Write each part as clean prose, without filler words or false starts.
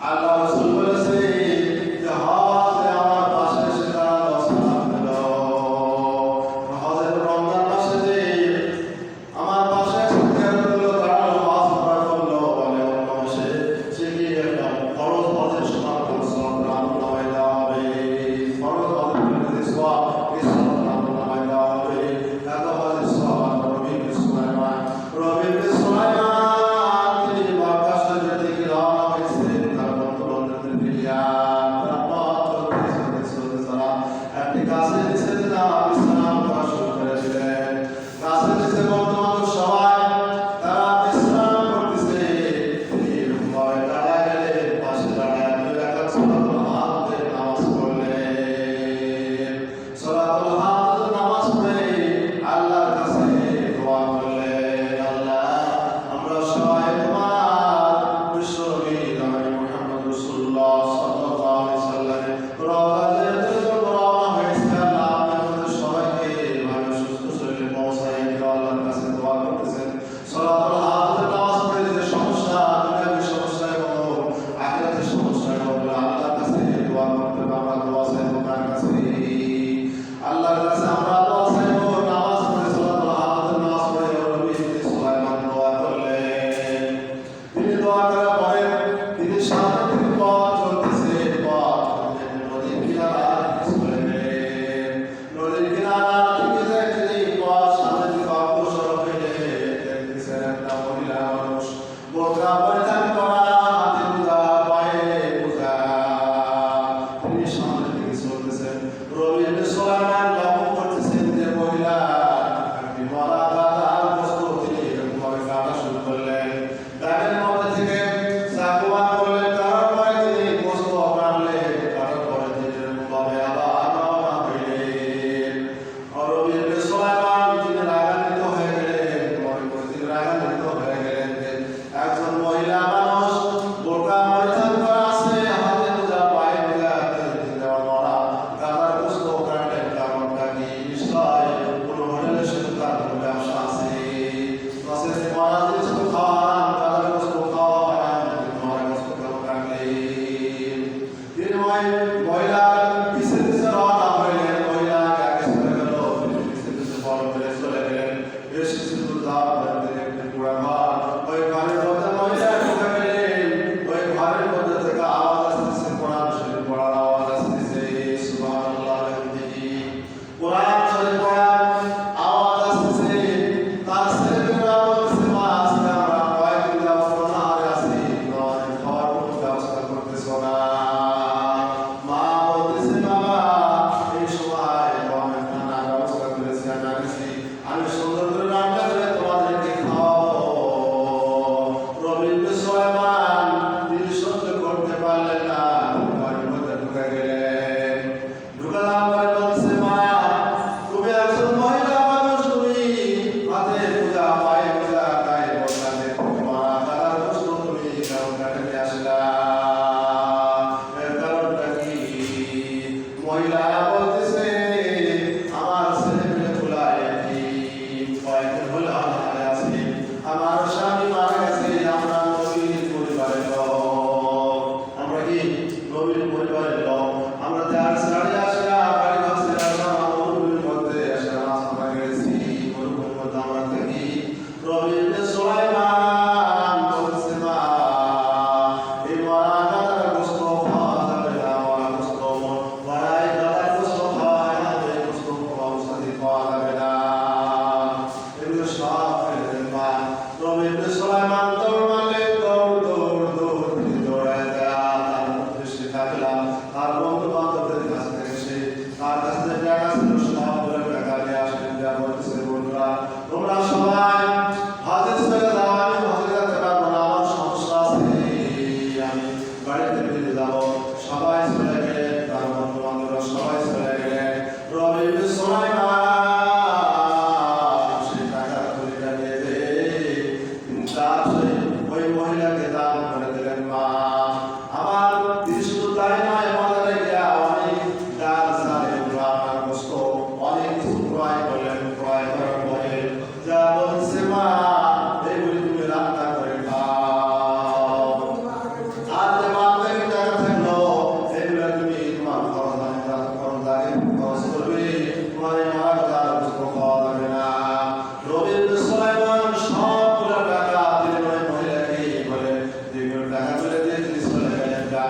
আর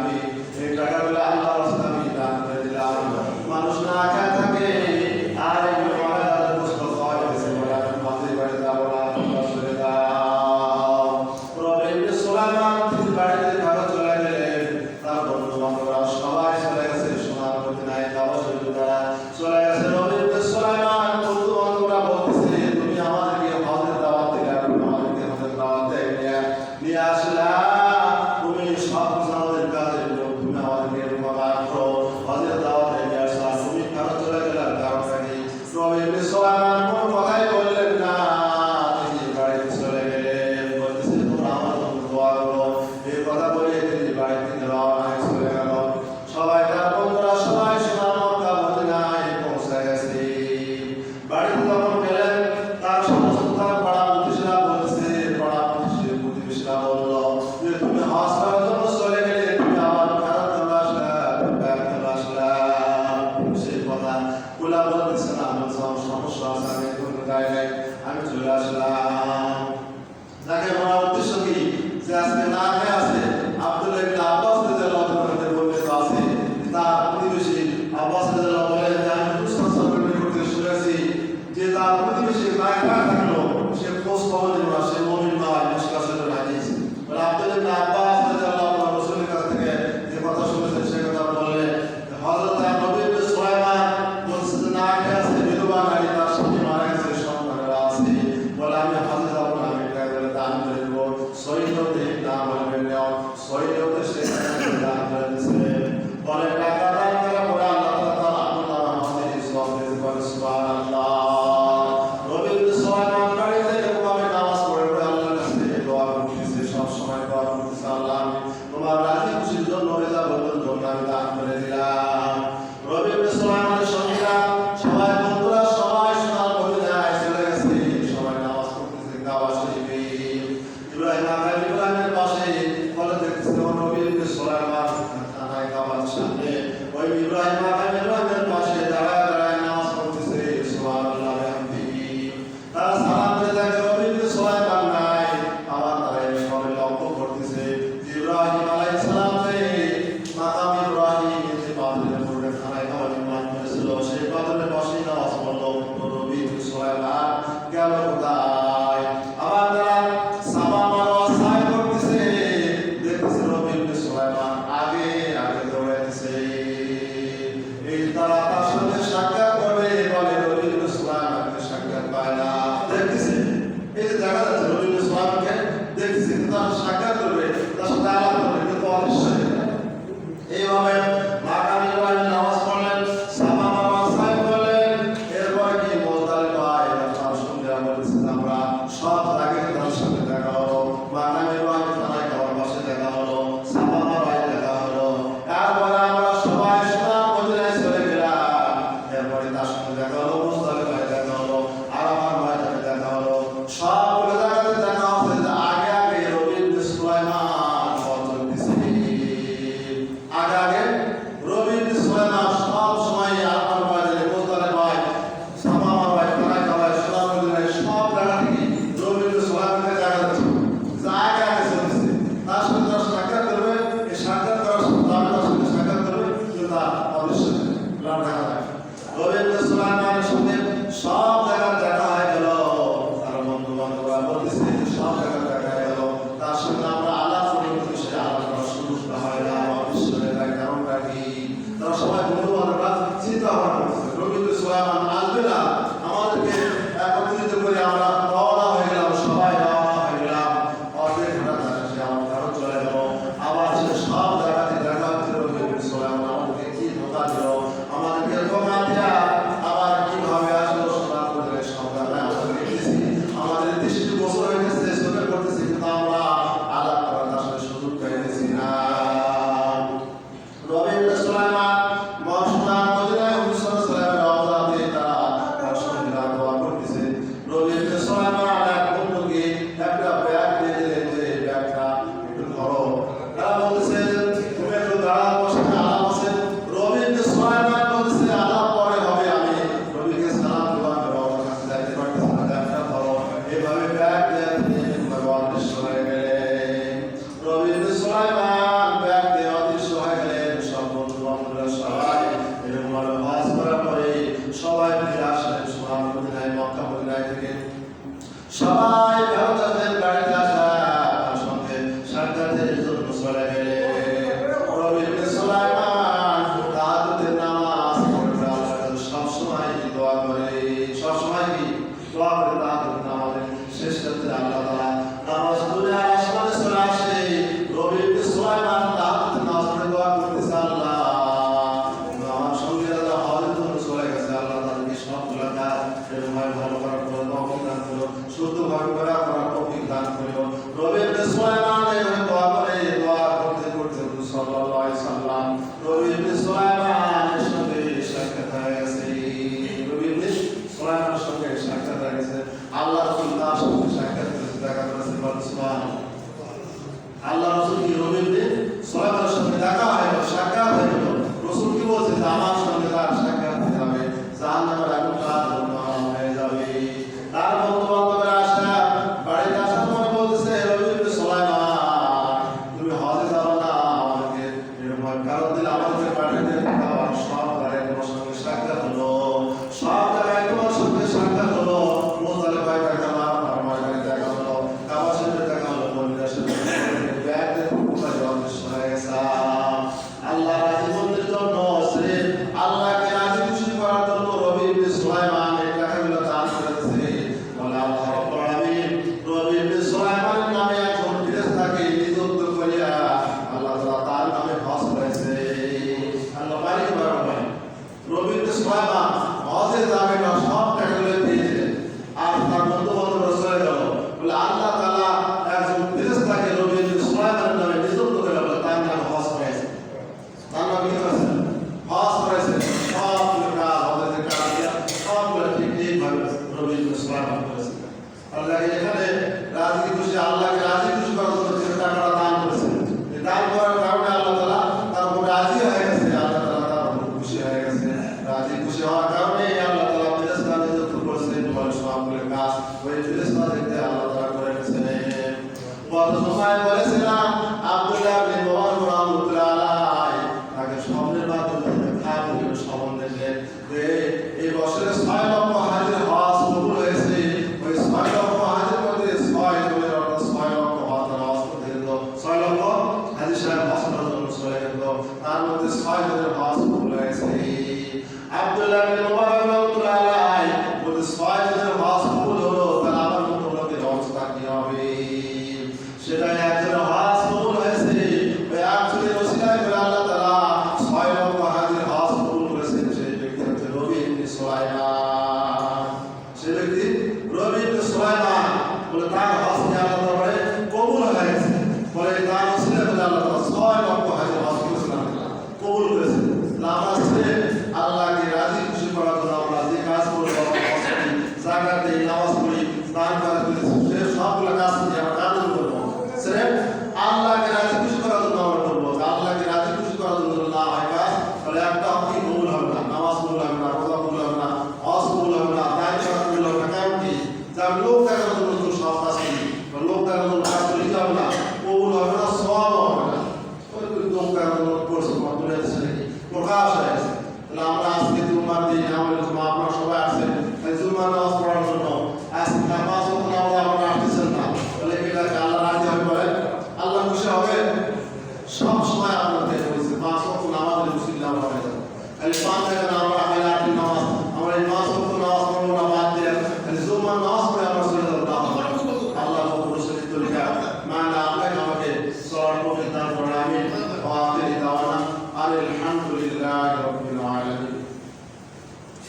আমি এই টাকাগুলো আল্লাহর রাস্তায় আমি দান করে দিলাম। মানুষ না খেয়ে থাকে আর এগুলো মারা তাদের গোস্ত খাওয়া গেছে বলে আমি মাঝে বাড়ি যাবো না, চলে দাও। রবি ইবনে সুলাইমান তিনি বাড়িতে ভালো চলে গেলেন। তার বন্ধু বান্ধবরা সবাই চলে গেছে, সোনার মদিনায় যাওয়া শুরু তারা চলে গেছে। রবি ইবনে সুলাইমান বন্ধু বান্ধবরা বলতেছে তুমি আমাদেরকে হজের দাওয়াত দিলে, আমাদেরকে হজের দাওয়াত নিয়ে আসলা, তুমি সব আমাদের কাজের লোক, তুমি আমাদেরকে মাত্র হজের দাওয়াত নিয়ে আসলা, তুমি ভালো চলে গেলাম কারণ নাকি? রবি ইবনে সুলাইমান কোনো কথাই বললেন না, তিনি বাড়িতে চলে গেলেন। বলতেছে তোমরা আমার জন্য দোয়া করো। এই কথা বলে তিনি বাড়ি থেকে রওনা হয়ে চলে গেল। সবাই তার বন্ধুরা সবাই সোনার মক্কা মদিনায় পৌঁছে গেছে। বাড়িতে যখন গেলেন তার সমস্ত তার পাড়া প্রতিবেশীরা বলছে, পাড়া প্রতিবেশীরা বলল যে তুমি হজ করার জন্য চলে গেলে, তুমি আবার ফেরত চলে আসলা, চলে আসলা। সেই কথা খোলা বলতেছে না, বলছিলাম সমস্যা আছে, আমি কোনো গায়ে নাই, আমি চলে আসলাম। তাকে বলার উদ্দেশ্য কি যে আজকে না খেয়ে আছে আব্দুল্লাহ ইবনে আব্বাস রাদিয়াল্লাহু তাআলা বর্ণিত আছে, তার প্রতিবেশী আব্বাস রাদিয়াল্লাহু বলেন যে আমি রাসূল সাল্লাল্লাহু আলাইহি ওয়াসাল্লাম শুনেছি যে তার প্রতিবেশী না খেয়ে থাকলো, সে খোঁজ খবর নিল না, সে মুমিন নয়, মুশরিকের হাদিস। বলে আব্দুল্লাহ ইবনে আব্বাস রাদিয়াল্লাহু তাআলা রাসূলের কাছ থেকে যে কথা শুনেছেন সে কথা বললেন। হযরত নবী ইবনে সুলাইমান বলছে যে না খেয়ে আছে, বিধবা নারী, তার স্বামী মারা গেছে, সন্তানেরা আছে, বলে আমি হজে যাব না, আমি টাকাগুলো দান করে দেবো। শহীদতে না বলবেন না, শহীদতে সে দান করে দিয়েছে। বলে টাকা দান করা পরে আল্লাহ তাআলা আপনার আমাদের সওয়াব দিতে পারে। সুবহানাল্লাহ। নবী ইবনে সুলাইমান বাড়িতে এভাবে নামাজ পড়ে আল্লাহর কাছে দোয়া করতেছে, সব সময় দোয়া করতেছে, আল্লাহ আমি তোমার রাজি খুশির জন্য রেজা বলবেন জন্য আমি দান করে দিলাম। নবী ইবনে সুলাইমানের সঙ্গীরা সবাই বন্ধুরা সবাই সোনার মদিনায় চলে গেছে, সবাই নামাজ পড়তেছে কাবা শরীফে। ইব্রাহিমের পাশে বলে দেখতেছে নবী ইবনে সুলাইমান থানায় কাবার সামনে, ওই ইব্রাহিমের পাশে দাঁড়ায় দাঁড়ায় নামাজ পড়তেছে। সুবহানাল্লাহ বিহামদিহি। তারা সালাম দিয়ে দেখে নবী ইবনে সুলাইমান নাই, আবার তারা এই সবে লক্ষ্য করতেছে ইব্রাহিম আলাইহিস সালাম যে মাকাম ইব্রাহিম যে পাথরের উপরে থানায় কাবা নির্মাণ করেছিল, সেই পাথরের পাশেই নামাজ পড়লো। নবী ইবনে সুলাইমান গেল কোথায়? আবার তারা সাফা মারওয়া সাই করতেছে, দেখতেছে নবী ইবনে সুলাইমান আগে আগে দৌড়াইতেছে। এই তারা তার সাথে সাক্ষাৎ করবে, বলে নবী ইবনে সুলাইমানকে সাক্ষাৎ পায় না। দেখতেছে এই যে দেখা যাচ্ছে নবী ইবনে সুলাইমানকে দেখতেছে, কিন্তু তার সাক্ষাৎ করবে, তার সাথে আলাপ করবে, কিন্তু অদৃশ্য হয়ে যায়। এইভাবে মাকাম ইব্রাহিম নামাজ পড়লেন, সাফা মারওয়া সাই করলেন, এরপরে কি মুজদালিফায় তার সঙ্গে বলতেছে আমরা সব আগে তার সাথে দেখা হলো, মাকাম ইব্রাহিম থানায় কাবার পাশে দেখা হলো, সাফা মারওয়ায় দেখা হলো। তারপরে আমরা সবাই সোনার মদিনায় চলে গেলাম। এরপরে তার সঙ্গে দেখা হলো, মুজদালিফায় দেখা হলো, আরাফার ময়দানে দেখা হলো। সবগুলো জায়গাতে দেখা হচ্ছে যে আগে আগে নবী ইবনে সুলাইমান বদল দিছে। আগে আগে নবী ইবনে সুলাইমান সব সময় আরাফার ময়দানে, মুজদালিফায়, সাফা মারওয়ায়, থানায় কাবায়, সোনার মদিনায় সব জায়গা থেকে নবী ইবনে সুলাইমানকে দেখা যাচ্ছে যে আগে আগে চলছে। তার সাথে তার সাক্ষাৎ করবে, এই সাক্ষাৎ করার সাথে তার সাথে সাক্ষাৎ করবে, কিন্তু তার অদৃশ্য দেখা যায়। নবী ইবনে সুলাইমানের সঙ্গে সব জায়গায় দেখা হয়ে গেল। তার বন্ধু বান্ধবরা বলতেছে সব জায়গায় দেখা হয়ে গেল, তার সঙ্গে আমরা আলাপ করতে সে আলাপ করা শুরু হয় না, অদৃশ্য হয়ে যায়। কারণ সাল্লাল্লাহু আলাইহি সাল্লাম রবি ইবনে সুলাইমানের সঙ্গে সাক্ষাৎ হয়ে গেছে। রবি ইবনে সুলাইমানের সঙ্গে সাক্ষাৎ হয়ে গেছে। আল্লাহ রাসূল তার সঙ্গে সাক্ষাৎ করেছে, দেখা করেছে। সুবহানাল্লাহ। আল্লাহ রাসূল কি রবি ইবনে সুলাইমানের সঙ্গে দেখা হয়, সাক্ষাৎ হয়ে গেল। রাসূল কি বলছে যে আমার সঙ্গে তার সাক্ষাৎ হয়ে যাবে, জাহান্নামের আগুন তার জন্য হারাম হয়ে যাবে। তার বন্ধু-বান্ধবরা আসা বাড়িতে আসার পরে বলতেছে, রবি ইবনে সুলাইমান তুমি হজে যাবে না, আমাকে এরকম কারণ দিলে আমাদের পাঠিয়ে দেওয়ার সব জায়গায় তোমার সঙ্গে সাক্ষাৎ হলো, সব জায়গায় তোমার সঙ্গে সাক্ষাৎ হলো। মুজদালিফায় দেখা হলো, আর ময়দানে দেখা হলো, কাবা শরীফে দেখা হলো, মদিনা শরীফে ব্যাগের কোথায় অদৃশ্য হয়ে গেছে। আল্লাহ রাজি মন্দির জন্য আল্লাহকে রাজি খুশি করার জন্য রবি ইবনে সুলাইমান এই টাকাগুলো দান করেছে। বলে আল্লাহ রাব্বুল আলামিন রবি ইবনে সুলাইমানের নামে একজন ফেরেশতাকে নিযুক্ত করিয়া আল্লাহ তাআলা তার নামে হজ করেছে। আল্লাহ বাড়ি বাড়াবে রবি ইবনে সুলাইমান হজে যাবে না, সব টাকাগুলো দিয়েছে। আর তার বন্ধু-বান্ধবরা চলে গেল। বলে আল্লাহ তাআলা একজন ফেরেশতাকে রবি ইবনে সুলাইমানের নামে নিযুক্ত করে বলে তার নামে হজ করেছে। তার নামে কি করেছে? হজ করেছে। সবগুলো কাজ হজের কাজ দিয়া সবগুলো ঠিকভাবে রবি ইবনে সুলাইমান করেছে। আল্লাহ এখানে রাজি খুশি, আল্লাহকে রাজি খুশি করার জন্য যে টাকাটা দান করেছে, এই দান করার কারণে আল্লাহ তাআলা তার উপর রাজি হয়ে গেছে। আল্লাহ তাআলা তার উপর খুশি হয়ে গেছে। রাজি খুশি হওয়ার কারণে আল্লাহ তাআলা ফেরেশতা নিযুক্ত করেছে। তোমার সবগুলো কাজ ওই ফেরেশতা দেখতে আল্লাহ তাআলা করে গেছে। গত সময় বলেছিলাম আব্দুল্লাহ ইবনে মুবারক রাহমাতুল্লাহ আলাইহি তাকে স্বপ্নের মাধ্যমে দেখা দিল, স্বপ্ন দেখলেন যে এই বছরে 6 লক্ষ হাজির হজ কবুল হয়েছে। ওই 6 লক্ষ হাজির মধ্যে 6 জনের অর্থাৎ 6 লক্ষ হজ করতে গেল, 6 লক্ষ হাজির সাহেব হজ করার জন্য চলে গেল। তার মধ্যে 6 জনের হজ কবুল হয়েছে। আব্দুল্লাহ ইবনে মুবারক